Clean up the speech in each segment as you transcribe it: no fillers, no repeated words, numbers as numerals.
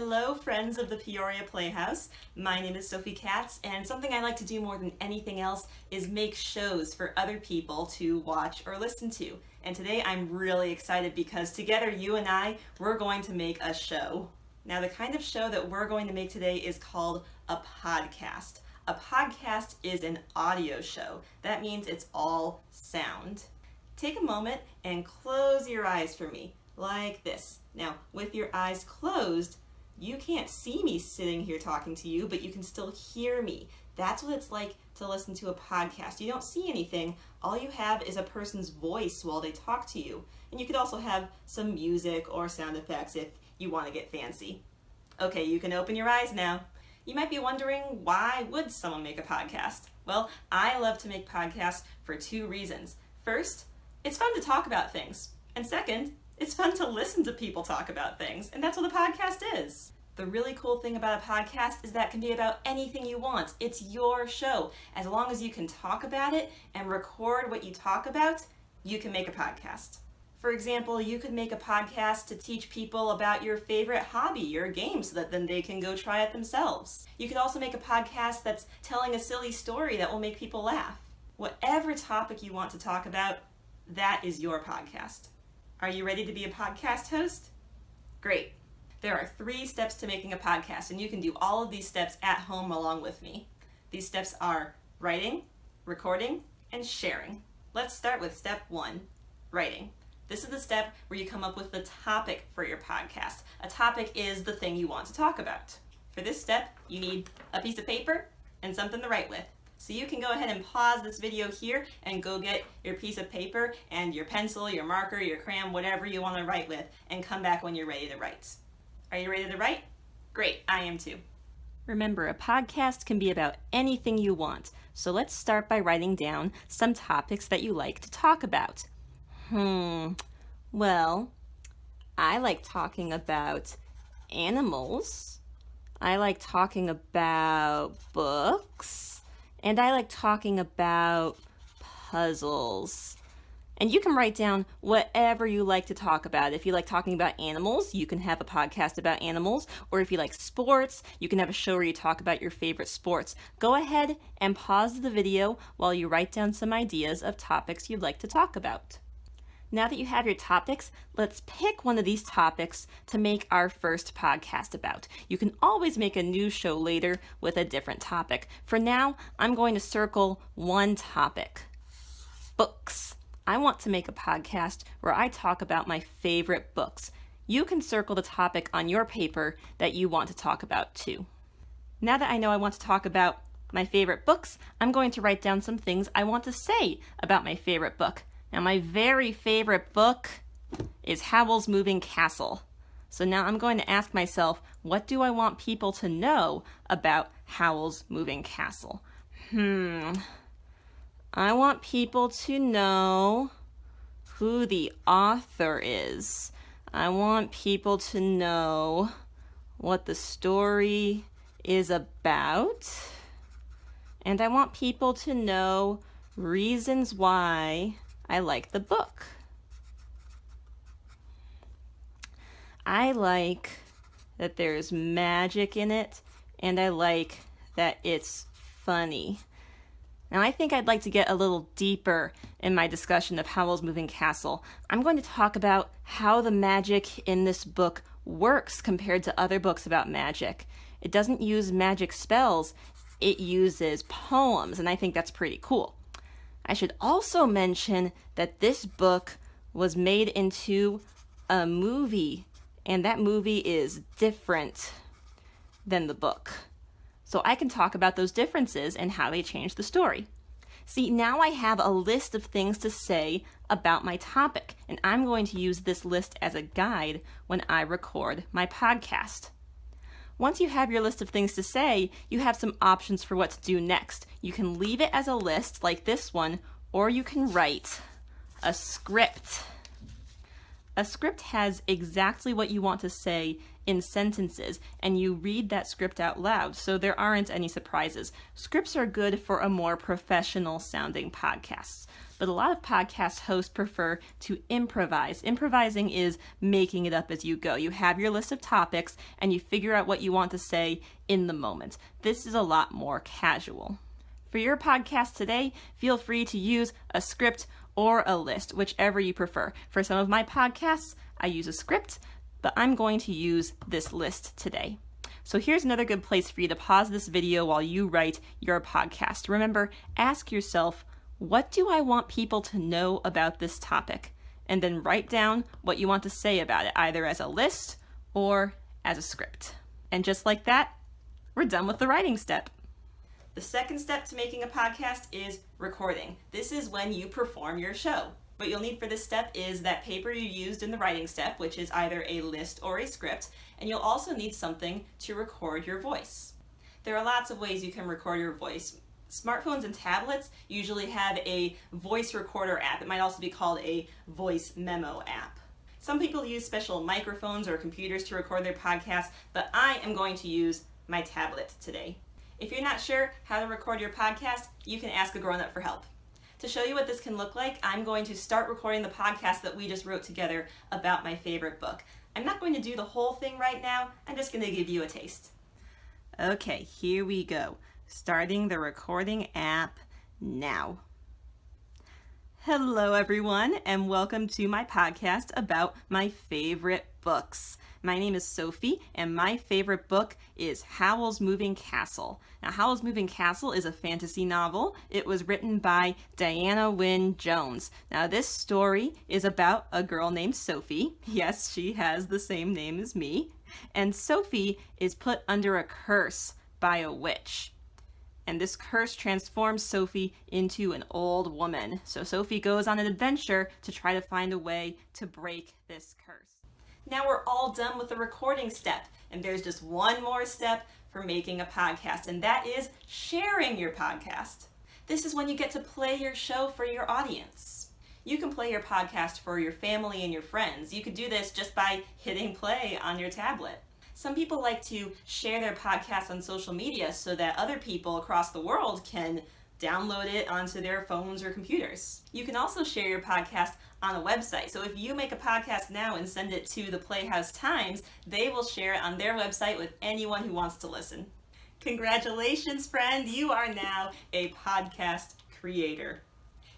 Hello, friends of the Peoria Playhouse. My name is Sophie Katz, and something I like to do more than anything else is make shows for other people to watch or listen to. And today I'm really excited because together you and I, we're going to make a show. Now, the kind of show that we're going to make today is called a podcast. A podcast is an audio show. That means it's all sound. Take a moment and close your eyes for me, like this. Now, with your eyes closed, you can't see me sitting here talking to you, but you can still hear me. That's what it's like to listen to a podcast. You don't see anything. All you have is a person's voice while they talk to you. And you could also have some music or sound effects if you want to get fancy. Okay, you can open your eyes now. You might be wondering, why would someone make a podcast? Well, I love to make podcasts for two reasons. First, it's fun to talk about things. And second, it's fun to listen to people talk about things, and that's what a podcast is. The really cool thing about a podcast is that it can be about anything you want. It's your show. As long as you can talk about it and record what you talk about, you can make a podcast. For example, you could make a podcast to teach people about your favorite hobby or game so that then they can go try it themselves. You could also make a podcast that's telling a silly story that will make people laugh. Whatever topic you want to talk about, that is your podcast. Are you ready to be a podcast host? Great. There are 3 steps to making a podcast, and you can do all of these steps at home along with me. These steps are writing, recording, and sharing. Let's start with step 1, writing. This is the step where you come up with the topic for your podcast. A topic is the thing you want to talk about. For this step, you need a piece of paper and something to write with. So you can go ahead and pause this video here and go get your piece of paper and your pencil, your marker, your crayon, whatever you want to write with, and come back when you're ready to write. Are you ready to write? Great, I am too. Remember, a podcast can be about anything you want. So let's start by writing down some topics that you like to talk about. Well, I like talking about animals. I like talking about books. And I like talking about puzzles. And you can write down whatever you like to talk about. If you like talking about animals, you can have a podcast about animals. Or if you like sports, you can have a show where you talk about your favorite sports. Go ahead and pause the video while you write down some ideas of topics you'd like to talk about. Now that you have your topics, let's pick one of these topics to make our first podcast about. You can always make a new show later with a different topic. For now, I'm going to circle one topic. Books. I want to make a podcast where I talk about my favorite books. You can circle the topic on your paper that you want to talk about too. Now that I know I want to talk about my favorite books, I'm going to write down some things I want to say about my favorite book. Now, my very favorite book is Howl's Moving Castle. So now I'm going to ask myself, what do I want people to know about Howl's Moving Castle? I want people to know who the author is. I want people to know what the story is about. And I want people to know reasons why I like the book. I like that there's magic in it, and I like that it's funny. Now, I think I'd like to get a little deeper in my discussion of Howl's Moving Castle. I'm going to talk about how the magic in this book works compared to other books about magic. It doesn't use magic spells, it uses poems, and I think that's pretty cool. I should also mention that this book was made into a movie, and that movie is different than the book. So I can talk about those differences and how they change the story. See, now I have a list of things to say about my topic, and I'm going to use this list as a guide when I record my podcast. Once you have your list of things to say, you have some options for what to do next. You can leave it as a list like this one, or you can write a script. A script has exactly what you want to say in sentences and you read that script out loud, so there aren't any surprises. Scripts are good for a more professional sounding podcast, but a lot of podcast hosts prefer to improvise. Improvising is making it up as you go. You have your list of topics and you figure out what you want to say in the moment. This is a lot more casual. For your podcast today, feel free to use a script or a list, whichever you prefer. For some of my podcasts, I use a script, but I'm going to use this list today. So here's another good place for you to pause this video while you write your podcast. Remember, ask yourself, what do I want people to know about this topic? And then write down what you want to say about it, either as a list or as a script. And just like that, we're done with the writing step. The second step to making a podcast is recording. This is when you perform your show. What you'll need for this step is that paper you used in the writing step, which is either a list or a script, and you'll also need something to record your voice. There are lots of ways you can record your voice. Smartphones and tablets usually have a voice recorder app. It might also be called a voice memo app. Some people use special microphones or computers to record their podcasts, but I am going to use my tablet today. If you're not sure how to record your podcast, you can ask a grown-up for help. To show you what this can look like, I'm going to start recording the podcast that we just wrote together about my favorite book. I'm not going to do the whole thing right now, I'm just going to give you a taste. Okay, here we go. Starting the recording app now. Hello everyone, and welcome to my podcast about my favorite books. My name is Sophie, and my favorite book is Howl's Moving Castle. Now, Howl's Moving Castle is a fantasy novel. It was written by Diana Wynne Jones. Now, this story is about a girl named Sophie. Yes, she has the same name as me. And Sophie is put under a curse by a witch. And this curse transforms Sophie into an old woman. So Sophie goes on an adventure to try to find a way to break this curse. Now we're all done with the recording step, and there's just one more step for making a podcast, and that is sharing your podcast. This is when you get to play your show for your audience. You can play your podcast for your family and your friends. You could do this just by hitting play on your tablet. Some people like to share their podcasts on social media so that other people across the world can download it onto their phones or computers. You can also share your podcast on a website. So if you make a podcast now and send it to the Playhouse Times, they will share it on their website with anyone who wants to listen. Congratulations, friend! You are now a podcast creator.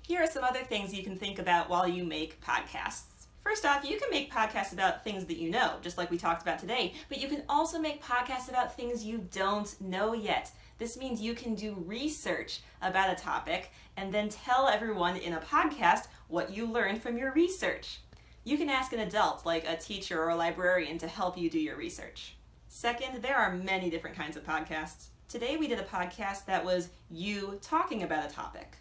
Here are some other things you can think about while you make podcasts. First off, you can make podcasts about things that you know, just like we talked about today, but you can also make podcasts about things you don't know yet. This means you can do research about a topic and then tell everyone in a podcast what you learned from your research. You can ask an adult, like a teacher or a librarian, to help you do your research. Second, there are many different kinds of podcasts. Today we did a podcast that was you talking about a topic.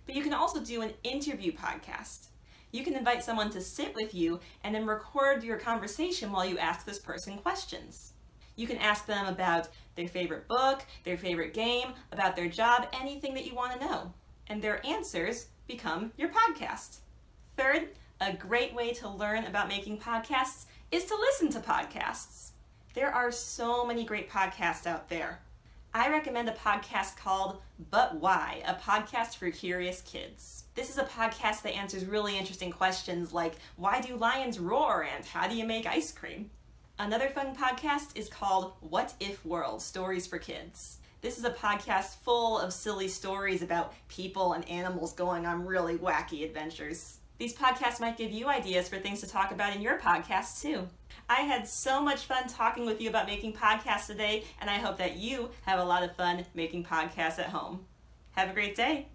But you can also do an interview podcast. You can invite someone to sit with you and then record your conversation while you ask this person questions. You can ask them about their favorite book, their favorite game, about their job, anything that you want to know. And their answers become your podcast. Third, a great way to learn about making podcasts is to listen to podcasts. There are so many great podcasts out there. I recommend a podcast called But Why, a podcast for curious kids. This is a podcast that answers really interesting questions like, why do lions roar and how do you make ice cream? Another fun podcast is called What If World? Stories for Kids. This is a podcast full of silly stories about people and animals going on really wacky adventures. These podcasts might give you ideas for things to talk about in your podcast too. I had so much fun talking with you about making podcasts today, and I hope that you have a lot of fun making podcasts at home. Have a great day.